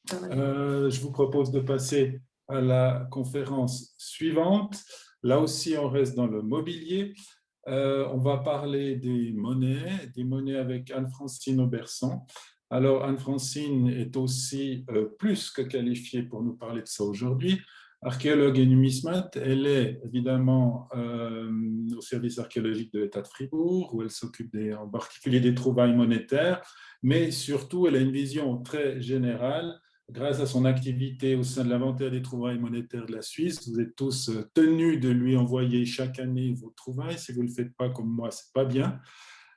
Je vous propose de passer à la conférence suivante. Là aussi, on reste dans le mobilier. On va parler des monnaies avec Anne-Francine Auberson. Alors, Anne-Francine est aussi plus que qualifiée pour nous parler de ça aujourd'hui. Archéologue et numismate, elle est évidemment au service archéologique de l'État de Fribourg, où elle s'occupe en particulier des trouvailles monétaires, mais surtout, elle a une vision très générale grâce à son activité au sein de l'inventaire des trouvailles monétaires de la Suisse. Vous êtes tous tenus de lui envoyer chaque année vos trouvailles. Si vous ne le faites pas comme moi, c'est pas bien.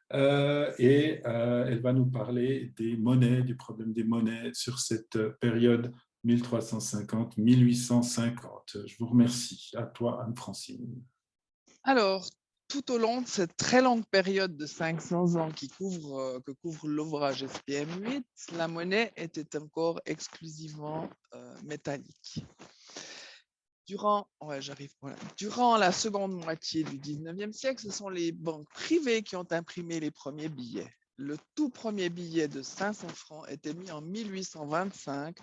Elle va nous parler des monnaies, du problème des monnaies sur cette période 1350-1850. Je vous remercie. À toi, Anne-Francine. Alors, tout au long de cette très longue période de 500 ans que couvre l'ouvrage SPM 8, la monnaie était encore exclusivement métallique. Durant la seconde moitié du 19e siècle, ce sont les banques privées qui ont imprimé les premiers billets. Le tout premier billet de 500 francs était mis en 1825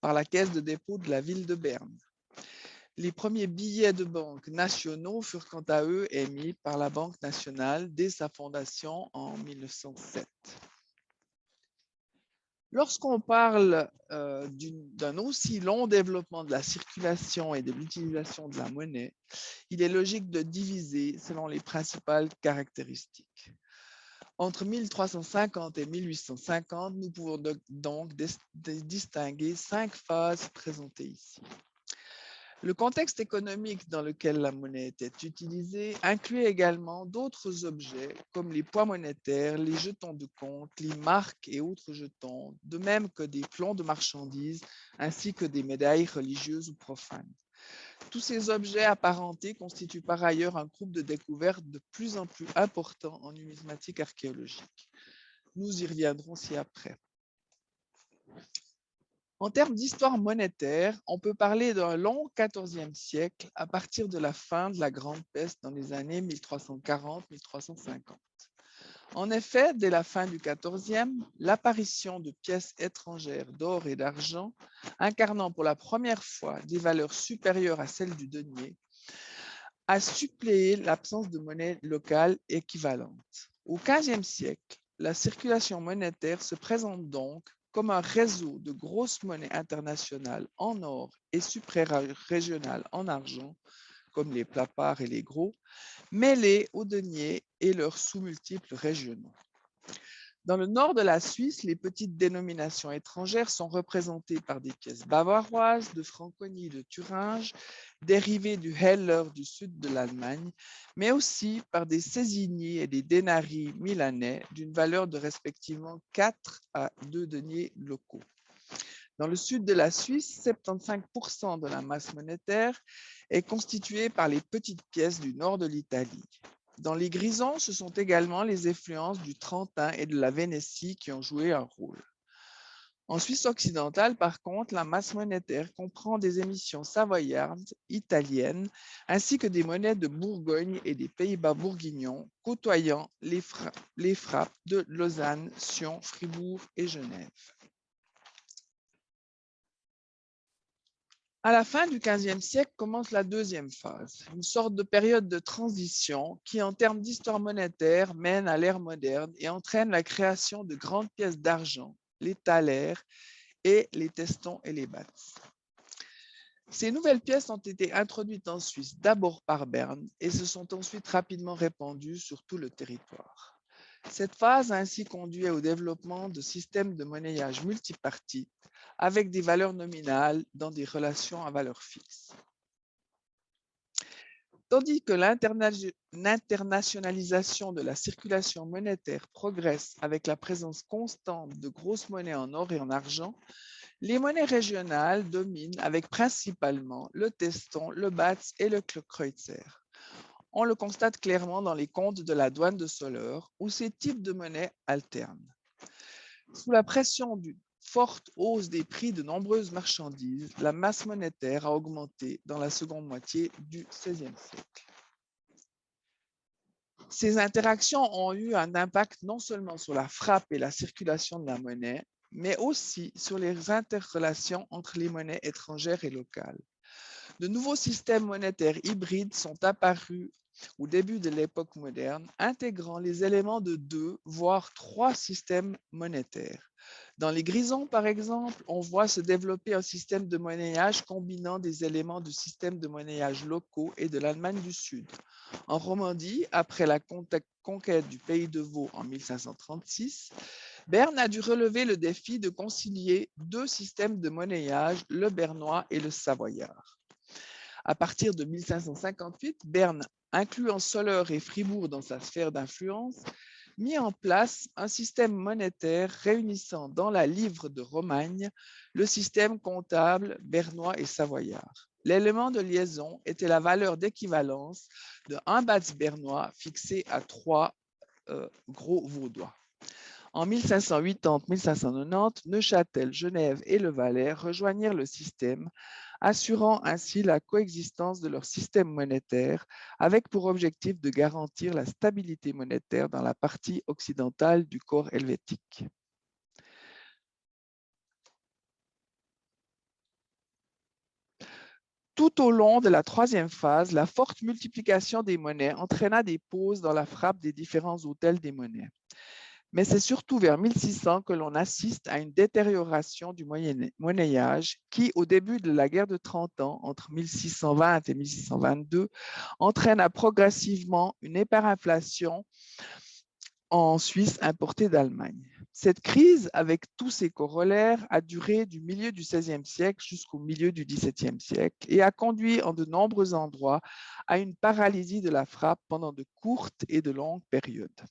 par la caisse de dépôt de la ville de Berne. Les premiers billets de banque nationaux furent quant à eux émis par la Banque nationale dès sa fondation en 1907. Lorsqu'on parle d'un aussi long développement de la circulation et de l'utilisation de la monnaie, il est logique de diviser selon les principales caractéristiques. Entre 1350 et 1850, nous pouvons donc distinguer 5 phases présentées ici. Le contexte économique dans lequel la monnaie était utilisée incluait également d'autres objets comme les poids monétaires, les jetons de compte, les marques et autres jetons, de même que des plombs de marchandises ainsi que des médailles religieuses ou profanes. Tous ces objets apparentés constituent par ailleurs un groupe de découvertes de plus en plus important en numismatique archéologique. Nous y reviendrons ci-après. En termes d'histoire monétaire, on peut parler d'un long XIVe siècle à partir de la fin de la Grande Peste dans les années 1340-1350. En effet, dès la fin du XIVe, l'apparition de pièces étrangères d'or et d'argent, incarnant pour la première fois des valeurs supérieures à celles du denier, a suppléé l'absence de monnaie locale équivalente. Au XVe siècle, la circulation monétaire se présente donc comme un réseau de grosses monnaies internationales en or et suprarégionales en argent, comme les plats parts et les gros, mêlés aux deniers et leurs sous-multiples régionaux. Dans le nord de la Suisse, les petites dénominations étrangères sont représentées par des pièces bavaroises, de Franconie, de Thuringe, dérivées du Heller du sud de l'Allemagne, mais aussi par des sésini et des denarii milanais d'une valeur de respectivement 4 à 2 deniers locaux. Dans le sud de la Suisse, 75% de la masse monétaire est constituée par les petites pièces du nord de l'Italie. Dans les grisons, ce sont également les influences du Trentin et de la Vénétie qui ont joué un rôle. En Suisse occidentale, par contre, la masse monétaire comprend des émissions savoyardes, italiennes, ainsi que des monnaies de Bourgogne et des Pays-Bas bourguignons, côtoyant les frappes de Lausanne, Sion, Fribourg et Genève. À la fin du XVe siècle commence la deuxième phase, une sorte de période de transition qui, en termes d'histoire monétaire, mène à l'ère moderne et entraîne la création de grandes pièces d'argent, les thalers et les testons et les bahts. Ces nouvelles pièces ont été introduites en Suisse d'abord par Berne et se sont ensuite rapidement répandues sur tout le territoire. Cette phase a ainsi conduit au développement de systèmes de monnayage multipartites avec des valeurs nominales dans des relations à valeur fixe. Tandis que l'internationalisation de la circulation monétaire progresse avec la présence constante de grosses monnaies en or et en argent, les monnaies régionales dominent avec principalement le teston, le bahts et le kreutzer. On le constate clairement dans les comptes de la douane de Soleure, où ces types de monnaies alternent. Sous la pression d'une forte hausse des prix de nombreuses marchandises, la masse monétaire a augmenté dans la seconde moitié du XVIe siècle. Ces interactions ont eu un impact non seulement sur la frappe et la circulation de la monnaie, mais aussi sur les interrelations entre les monnaies étrangères et locales. De nouveaux systèmes monétaires hybrides sont apparus au début de l'époque moderne, intégrant les éléments de 2, voire 3 systèmes monétaires. Dans les Grisons, par exemple, on voit se développer un système de monnayage combinant des éléments du système de monnayage locaux et de l'Allemagne du Sud. En Romandie, après la conquête du pays de Vaud en 1536, Berne a dû relever le défi de concilier 2 systèmes de monnayage, le bernois et le savoyard. À partir de 1558, Berne, incluant Soleure et Fribourg dans sa sphère d'influence, mit en place un système monétaire réunissant dans la livre de Romagne le système comptable bernois et savoyard. L'élément de liaison était la valeur d'équivalence de 1 bâti bernois fixé à 3 gros vaudois. En 1580-1590, Neuchâtel, Genève et le Valais rejoignirent le système, assurant ainsi la coexistence de leur système monétaire, avec pour objectif de garantir la stabilité monétaire dans la partie occidentale du corps helvétique. Tout au long de la troisième phase, la forte multiplication des monnaies entraîna des pauses dans la frappe des différents autels des monnaies. Mais c'est surtout vers 1600 que l'on assiste à une détérioration du monnayage qui, au début de la guerre de 30 ans, entre 1620 et 1622, entraîna progressivement une hyperinflation en Suisse importée d'Allemagne. Cette crise, avec tous ses corollaires, a duré du milieu du XVIe siècle jusqu'au milieu du XVIIe siècle et a conduit en de nombreux endroits à une paralysie de la frappe pendant de courtes et de longues périodes.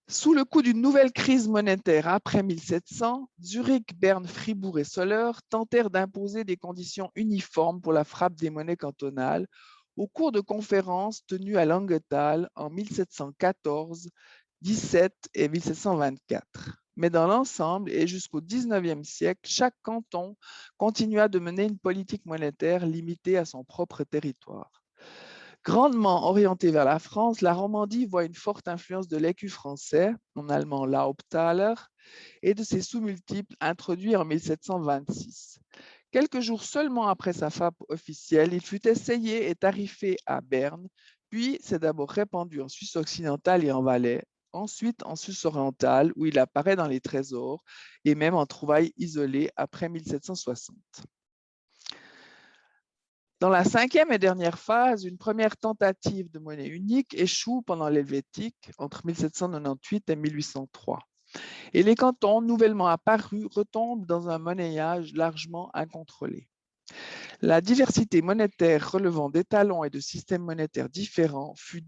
Sous le coup d'une nouvelle crise monétaire après 1700, Zurich, Berne, Fribourg et Soleure tentèrent d'imposer des conditions uniformes pour la frappe des monnaies cantonales au cours de conférences tenues à Langenthal en 1714, 17 et 1724. Mais dans l'ensemble et jusqu'au XIXe siècle, chaque canton continua de mener une politique monétaire limitée à son propre territoire. Grandement orientée vers la France, la Romandie voit une forte influence de l'écu français, en allemand Laubtaler, et de ses sous-multiples introduits en 1726. Quelques jours seulement après sa frappe officielle, il fut essayé et tarifé à Berne, puis s'est d'abord répandu en Suisse occidentale et en Valais, ensuite en Suisse orientale, où il apparaît dans les trésors, et même en trouvailles isolées après 1760. Dans la cinquième et dernière phase, une première tentative de monnaie unique échoue pendant l'Helvétique entre 1798 et 1803. Et les cantons nouvellement apparus retombent dans un monnayage largement incontrôlé. La diversité monétaire relevant d'étalons et de systèmes monétaires différents fut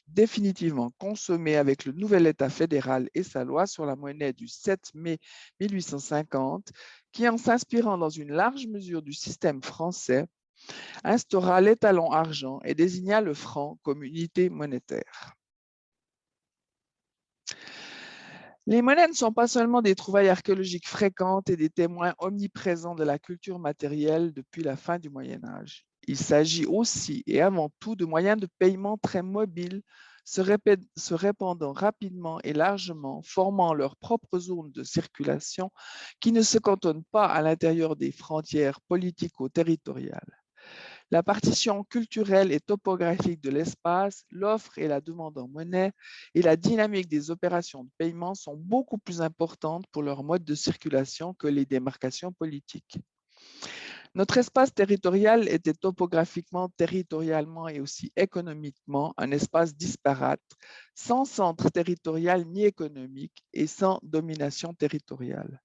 définitivement consommée avec le nouvel État fédéral et sa loi sur la monnaie du 7 mai 1850, qui, en s'inspirant dans une large mesure du système français, instaura l'étalon argent et désigna le franc comme unité monétaire. Les monnaies ne sont pas seulement des trouvailles archéologiques fréquentes et des témoins omniprésents de la culture matérielle depuis la fin du Moyen Âge. Il s'agit aussi et avant tout de moyens de paiement très mobiles, se répandant rapidement et largement, formant leur propre zone de circulation qui ne se cantonne pas à l'intérieur des frontières politico-territoriales. La partition culturelle et topographique de l'espace, l'offre et la demande en monnaie et la dynamique des opérations de paiement sont beaucoup plus importantes pour leur mode de circulation que les démarcations politiques. Notre espace territorial était topographiquement, territorialement et aussi économiquement un espace disparate, sans centre territorial ni économique et sans domination territoriale.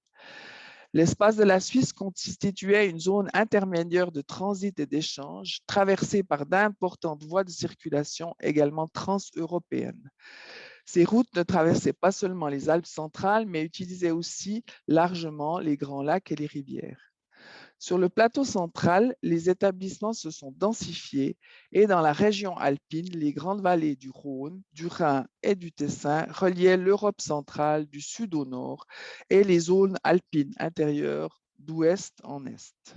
L'espace de la Suisse constituait une zone intermédiaire de transit et d'échange, traversée par d'importantes voies de circulation également trans-européennes. Ces routes ne traversaient pas seulement les Alpes centrales, mais utilisaient aussi largement les grands lacs et les rivières. Sur le plateau central, les établissements se sont densifiés et dans la région alpine, les grandes vallées du Rhône, du Rhin et du Tessin reliaient l'Europe centrale du sud au nord et les zones alpines intérieures d'ouest en est.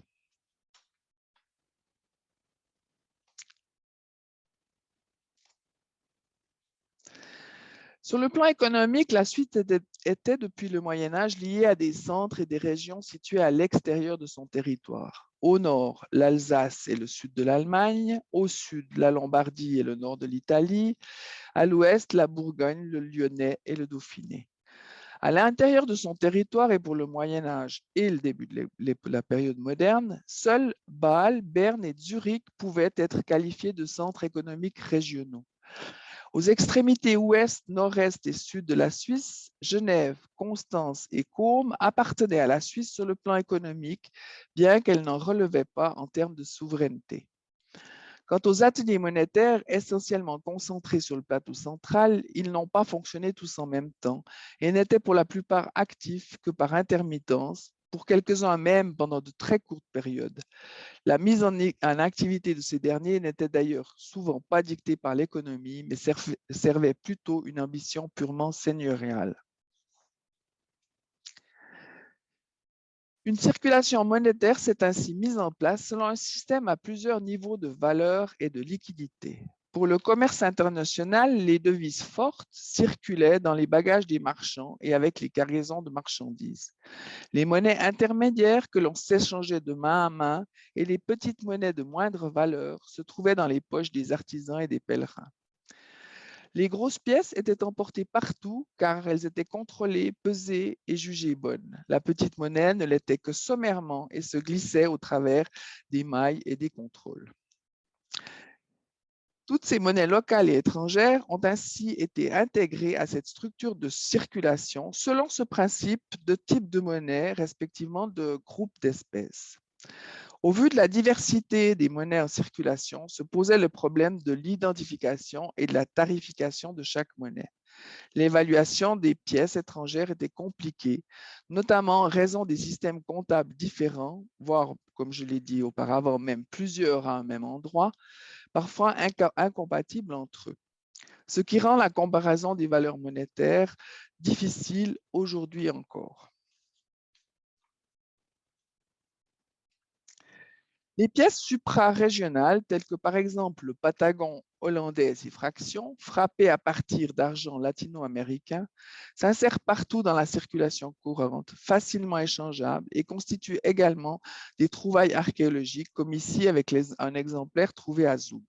Sur le plan économique, la Suisse était depuis le Moyen Âge liée à des centres et des régions situées à l'extérieur de son territoire. Au nord, l'Alsace et le sud de l'Allemagne, au sud, la Lombardie et le nord de l'Italie, à l'ouest, la Bourgogne, le Lyonnais et le Dauphiné. À l'intérieur de son territoire et pour le Moyen Âge et le début de la période moderne, seuls Bâle, Berne et Zurich pouvaient être qualifiés de centres économiques régionaux. Aux extrémités ouest, nord-est et sud de la Suisse, Genève, Constance et Côme appartenaient à la Suisse sur le plan économique, bien qu'elles n'en relevaient pas en termes de souveraineté. Quant aux ateliers monétaires, essentiellement concentrés sur le plateau central, ils n'ont pas fonctionné tous en même temps et n'étaient pour la plupart actifs que par intermittence, pour quelques-uns même pendant de très courtes périodes. La mise en activité de ces derniers n'était d'ailleurs souvent pas dictée par l'économie, mais servait plutôt une ambition purement seigneuriale. Une circulation monétaire s'est ainsi mise en place selon un système à plusieurs niveaux de valeur et de liquidité. Pour le commerce international, les devises fortes circulaient dans les bagages des marchands et avec les cargaisons de marchandises. Les monnaies intermédiaires que l'on s'échangeait de main à main et les petites monnaies de moindre valeur se trouvaient dans les poches des artisans et des pèlerins. Les grosses pièces étaient emportées partout car elles étaient contrôlées, pesées et jugées bonnes. La petite monnaie ne l'était que sommairement et se glissait au travers des mailles et des contrôles. Toutes ces monnaies locales et étrangères ont ainsi été intégrées à cette structure de circulation selon ce principe de type de monnaie, respectivement de groupe d'espèces. Au vu de la diversité des monnaies en circulation, se posait le problème de l'identification et de la tarification de chaque monnaie. L'évaluation des pièces étrangères était compliquée, notamment en raison des systèmes comptables différents, voire, comme je l'ai dit auparavant, même plusieurs à un même endroit, parfois incompatibles entre eux. Ce qui rend la comparaison des valeurs monétaires difficile aujourd'hui encore. Les pièces suprarégionales, telles que par exemple le patagon hollandais et ses fractions, frappées à partir d'argent latino-américain, s'insèrent partout dans la circulation courante, facilement échangeables et constituent également des trouvailles archéologiques, comme ici avec un exemplaire trouvé à Zoug.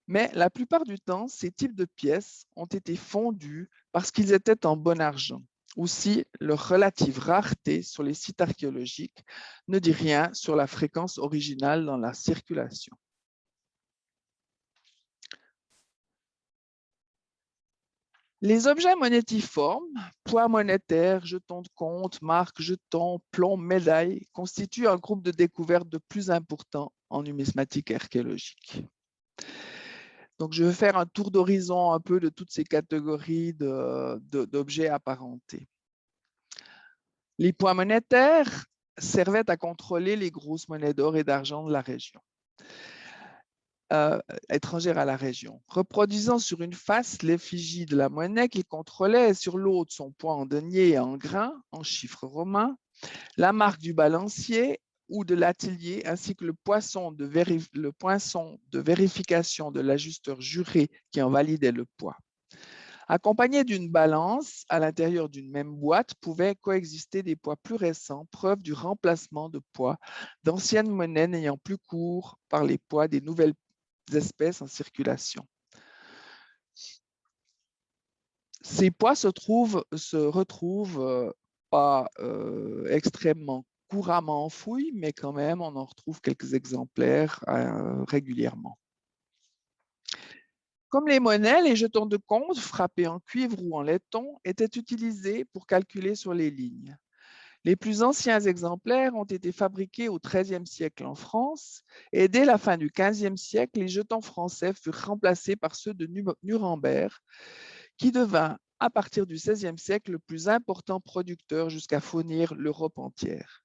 Mais la plupart du temps, ces types de pièces ont été fondus parce qu'ils étaient en bon argent. Aussi, leur relative rareté sur les sites archéologiques ne dit rien sur la fréquence originale dans la circulation. Les objets monétiformes, poids monétaires, jetons de compte, marques, jetons, plombs, médailles, constituent un groupe de découvertes de plus important en numismatique archéologique. Donc, je vais faire un tour d'horizon un peu de toutes ces catégories d'objets apparentés. Les poids monétaires servaient à contrôler les grosses monnaies d'or et d'argent de la région, étrangères à la région, reproduisant sur une face l'effigie de la monnaie qu'ils contrôlaient et sur l'autre son poids en denier et en grains, en chiffres romains, la marque du balancier ou de l'atelier, ainsi que le poinçon de vérification de l'ajusteur juré qui en validait le poids. Accompagné d'une balance à l'intérieur d'une même boîte pouvaient coexister des poids plus récents, preuve du remplacement de poids d'anciennes monnaies n'ayant plus cours par les poids des nouvelles espèces en circulation. Ces poids se retrouvent pas extrêmement couramment en fouille, mais quand même, on en retrouve quelques exemplaires régulièrement. Comme les monnaies, les jetons de compte, frappés en cuivre ou en laiton, étaient utilisés pour calculer sur les lignes. Les plus anciens exemplaires ont été fabriqués au XIIIe siècle en France et dès la fin du XVe siècle, les jetons français furent remplacés par ceux de Nuremberg, qui devint à partir du XVIe siècle le plus important producteur jusqu'à fournir l'Europe entière.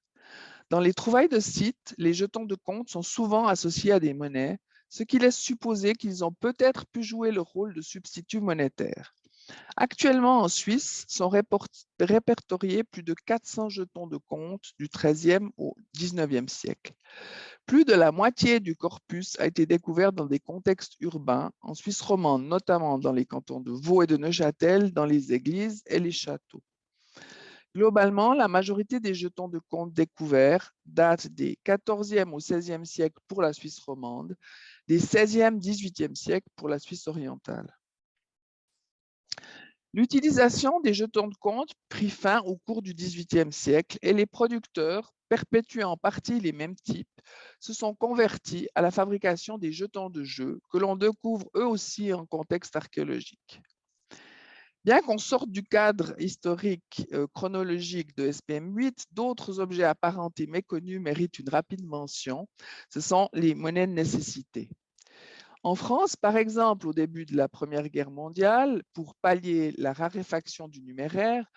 Dans les trouvailles de sites, les jetons de compte sont souvent associés à des monnaies, ce qui laisse supposer qu'ils ont peut-être pu jouer le rôle de substitut monétaire. Actuellement, en Suisse, sont répertoriés plus de 400 jetons de compte du XIIIe au XIXe siècle. Plus de la moitié du corpus a été découvert dans des contextes urbains, en Suisse romande, notamment dans les cantons de Vaud et de Neuchâtel, dans les églises et les châteaux. Globalement, la majorité des jetons de compte découverts datent des XIVe au XVIe siècle pour la Suisse romande, des XVIe, XVIIIe siècle pour la Suisse orientale. L'utilisation des jetons de compte prit fin au cours du XVIIIe siècle et les producteurs, perpétuant en partie les mêmes types, se sont convertis à la fabrication des jetons de jeu que l'on découvre eux aussi en contexte archéologique. Bien qu'on sorte du cadre historique chronologique de SPM8, d'autres objets apparentés méconnus méritent une rapide mention. Ce sont les monnaies de nécessité. En France, par exemple, au début de la Première Guerre mondiale, pour pallier la raréfaction du numéraire,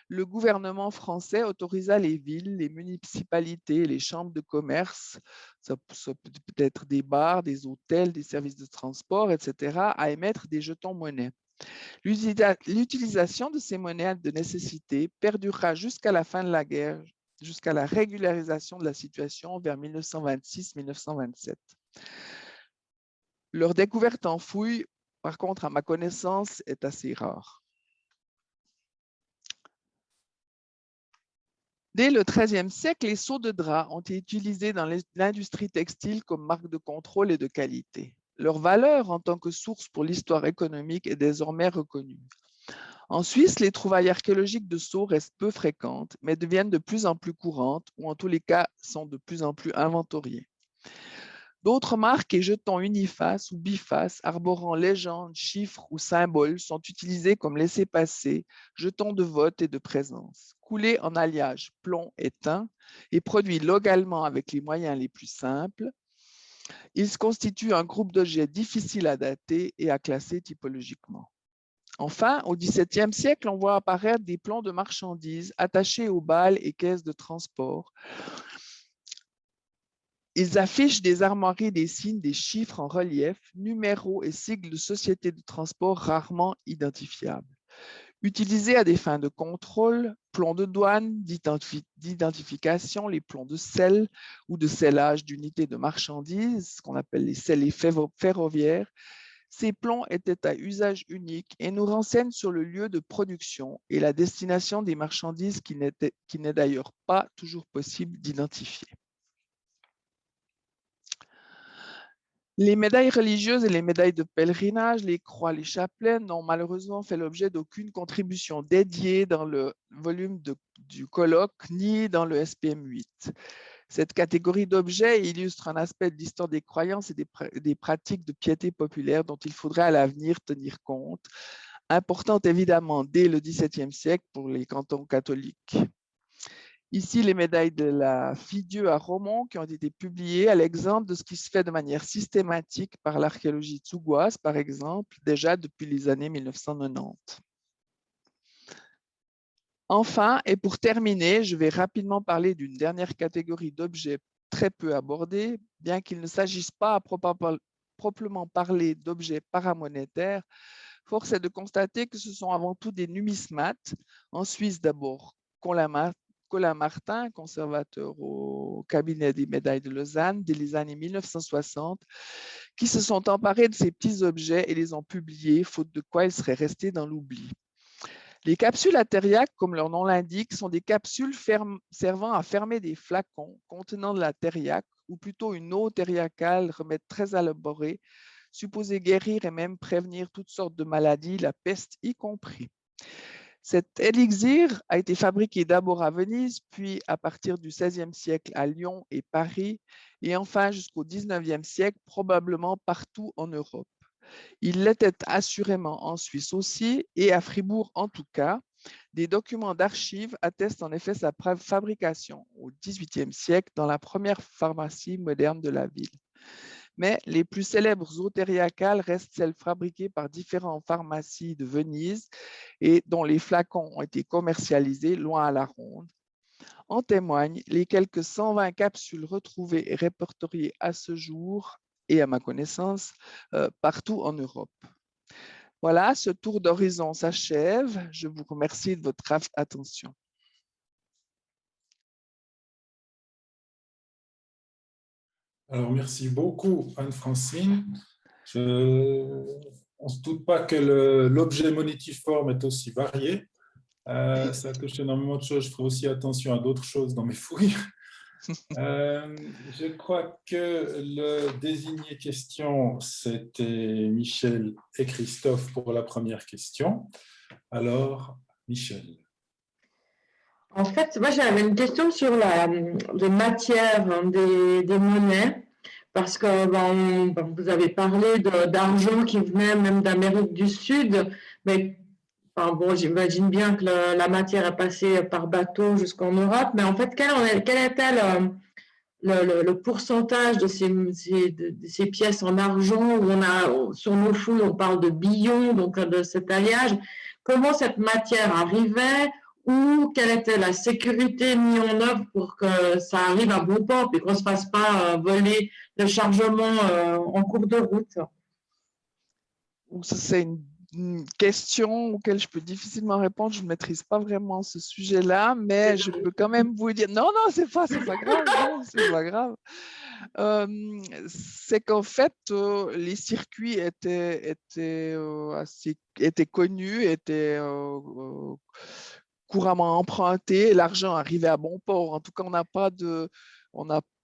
le gouvernement français autorisa les villes, les municipalités, les chambres de commerce, ça peut être des bars, des hôtels, des services de transport, etc., à émettre des jetons monnaies. L'utilisation de ces monnaies de nécessité perdurera jusqu'à la fin de la guerre, jusqu'à la régularisation de la situation vers 1926-1927. Leur découverte en fouille, par contre, à ma connaissance, est assez rare. Dès le XIIIe siècle, les seaux de drap ont été utilisés dans l'industrie textile comme marque de contrôle et de qualité. Leur valeur en tant que source pour l'histoire économique est désormais reconnue. En Suisse, les trouvailles archéologiques de seaux restent peu fréquentes, mais deviennent de plus en plus courantes, ou en tous les cas sont de plus en plus inventoriées. D'autres marques et jetons unifaces ou bifaces arborant légendes, chiffres ou symboles sont utilisés comme laissez-passer, jetons de vote et de présence. Coulés en alliage plomb et tin et produits localement avec les moyens les plus simples, ils constituent un groupe d'objets difficiles à dater et à classer typologiquement. Enfin, au XVIIe siècle, on voit apparaître des plombs de marchandises attachés aux balles et caisses de transport. Ils affichent des armoiries, des signes, des chiffres en relief, numéros et sigles de sociétés de transport rarement identifiables. Utilisés à des fins de contrôle, plombs de douane, d'identification, les plombs de sel ou de scellage d'unités de marchandises, ce qu'on appelle les scellés ferroviaires, ces plombs étaient à usage unique et nous renseignent sur le lieu de production et la destination des marchandises qui n'est d'ailleurs pas toujours possible d'identifier. Les médailles religieuses et les médailles de pèlerinage, les croix, les chapelets n'ont malheureusement fait l'objet d'aucune contribution dédiée dans le volume du colloque ni dans le SPM8. Cette catégorie d'objets illustre un aspect de l'histoire des croyances et des pratiques de piété populaire dont il faudrait à l'avenir tenir compte, importante évidemment dès le XVIIe siècle pour les cantons catholiques. Ici, les médailles de la Fille-Dieu à Romont qui ont été publiées à l'exemple de ce qui se fait de manière systématique par l'archéologie tsougoise, par exemple, déjà depuis les années 1990. Enfin, et pour terminer, je vais rapidement parler d'une dernière catégorie d'objets très peu abordés, bien qu'il ne s'agisse pas à proprement parler d'objets paramonétaires. Force est de constater que ce sont avant tout des numismates, en Suisse d'abord, Colin Martin, conservateur au cabinet des médailles de Lausanne dès les années 1960, qui se sont emparés de ces petits objets et les ont publiés, faute de quoi ils seraient restés dans l'oubli. Les capsules à thériaque, comme leur nom l'indique, sont des capsules servant à fermer des flacons contenant de la thériaque, ou plutôt une eau thériacale, remède très élaboré, supposé guérir et même prévenir toutes sortes de maladies, la peste y compris. Cet élixir a été fabriqué d'abord à Venise, puis à partir du XVIe siècle à Lyon et Paris, et enfin jusqu'au XIXe siècle, probablement partout en Europe. Il l'était assurément en Suisse aussi, et à Fribourg en tout cas. Des documents d'archives attestent en effet sa fabrication au XVIIIe siècle dans la première pharmacie moderne de la ville. Mais les plus célèbres eaux thériacales restent celles fabriquées par différentes pharmacies de Venise et dont les flacons ont été commercialisés loin à la ronde. En témoignent les quelques 120 capsules retrouvées et répertoriées à ce jour et à ma connaissance partout en Europe. Voilà, ce tour d'horizon s'achève. Je vous remercie de votre attention. Alors, merci beaucoup, Anne-Francine. On ne se doute pas que l'objet monétiforme est aussi varié. Ça touche énormément de choses. Je ferai aussi attention à d'autres choses dans mes fouilles. Je crois que le désigné question, c'était Michel et Christophe pour la première question. Alors, Michel. En fait, moi j'avais une question sur les matières des monnaies, parce que vous avez parlé d'argent qui venait même d'Amérique du Sud, mais j'imagine bien que la matière est passée par bateau jusqu'en Europe, mais en fait, quel était le pourcentage de ces pièces en argent où sur nos fouilles, on parle de billions, donc de cet alliage. Comment cette matière arrivait ou quelle était la sécurité mise en œuvre pour que ça arrive à bon port et qu'on ne se fasse pas voler le chargement en cours de route? C'est une question auquel je peux difficilement répondre. Je ne maîtrise pas vraiment ce sujet-là, mais je peux quand même vous dire. Non, non, c'est pas grave. Non, c'est pas grave. C'est qu'en fait, les circuits étaient connus, étaient couramment empruntés. L'argent arrivait à bon port. En tout cas, on n'a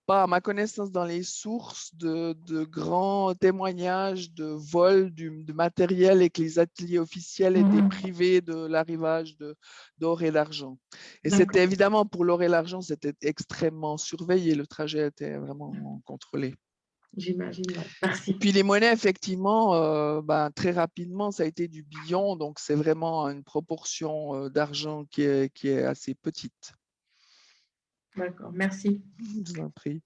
pas, à ma connaissance, dans les sources de grands témoignages de vol de matériel et que les ateliers officiels étaient privés de l'arrivage d'or et d'argent. Et c'était évidemment, pour l'or et l'argent, c'était extrêmement surveillé. Le trajet était vraiment contrôlé. J'imagine, ouais. Merci. Et puis les monnaies, effectivement, très rapidement, ça a été du billion. Donc, c'est vraiment une proportion d'argent qui est assez petite. D'accord, merci. Je vous en prie.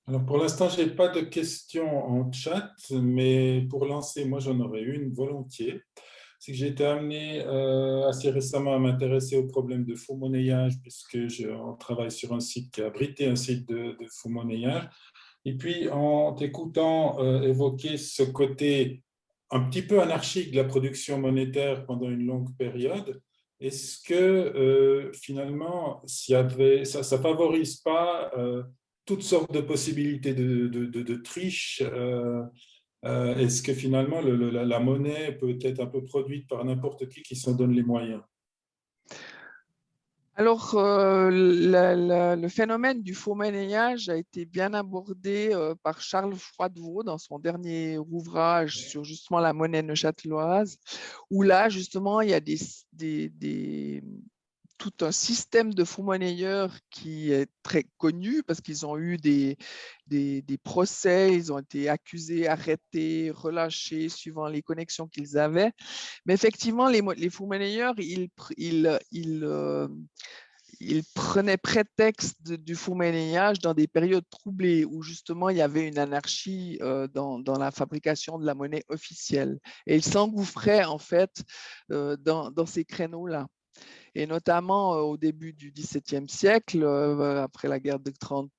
Alors, pour l'instant, je n'ai pas de questions en chat, mais pour lancer, moi, j'en aurais une volontiers. C'est que j'ai été amené assez récemment à m'intéresser au problème de faux monnayage, puisque on travaille sur un site qui a abrité un site de faux monnayage. Et puis, en t'écoutant évoquer ce côté un petit peu anarchique de la production monétaire pendant une longue période, est-ce que finalement, ça ne favorise pas toutes sortes de possibilités de triche? Est-ce que finalement, la monnaie peut être un peu produite par n'importe qui s'en donne les moyens? Alors, le phénomène du faux monnayage a été bien abordé par Charles Froidevaux dans son dernier ouvrage sur justement la monnaie neuchâteloise, où là, justement, il y a tout un système de faux monnayeurs qui est très connu parce qu'ils ont eu des procès, ils ont été accusés, arrêtés, relâchés suivant les connexions qu'ils avaient. Mais effectivement, les faux monnayeurs, ils prenaient prétexte du faux monnayage dans des périodes troublées où justement il y avait une anarchie dans la fabrication de la monnaie officielle. Et ils s'engouffraient en fait dans ces créneaux-là. Et notamment au début du XVIIe siècle, après la guerre de 30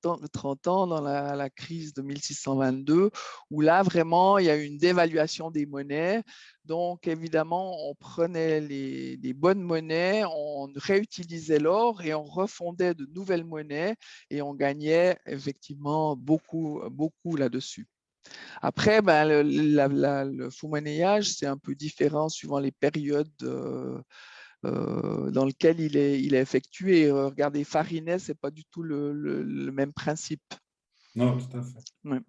ans dans la crise de 1622, où là, vraiment, il y a eu une dévaluation des monnaies. Donc, évidemment, on prenait les bonnes monnaies, on réutilisait l'or et on refondait de nouvelles monnaies et on gagnait effectivement beaucoup, beaucoup là-dessus. Après, le faux monnayage, c'est un peu différent suivant les périodes dans lequel il est effectué. Regardez, Farinet, ce n'est pas du tout le même principe. Non, tout à fait. Ouais.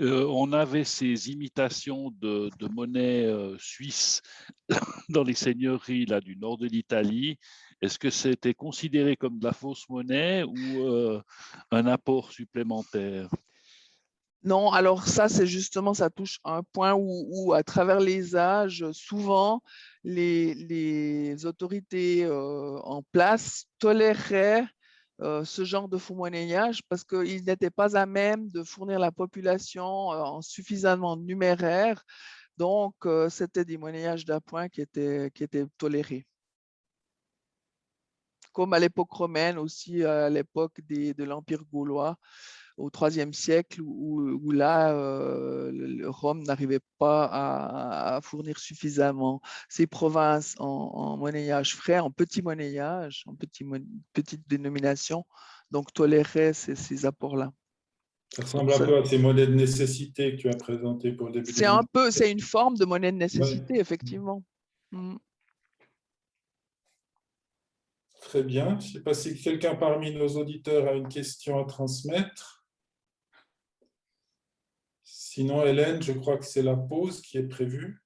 On avait ces imitations de monnaie suisse dans les seigneuries là, du nord de l'Italie. Est-ce que c'était considéré comme de la fausse monnaie ou un apport supplémentaire? Non, alors ça, c'est justement, ça touche un point où à travers les âges, souvent, les autorités en place toléraient ce genre de faux monnayage parce qu'ils n'étaient pas à même de fournir la population en suffisamment numéraire. Donc, c'était des monnayages d'appoint qui étaient tolérés. Comme à l'époque romaine, aussi à l'époque de l'Empire gaulois, au IIIe siècle où là, Rome n'arrivait pas à fournir suffisamment ses provinces en monnayage frais, en petit monnayage, en petite dénomination, donc tolérait ces apports-là. Ça ressemble un peu à ces monnaies de nécessité que tu as présentées pour le début du monde. C'est une forme de monnaie de nécessité, effectivement. Très bien. Je ne sais pas si quelqu'un parmi nos auditeurs a une question à transmettre. Sinon, Hélène, je crois que c'est la pause qui est prévue.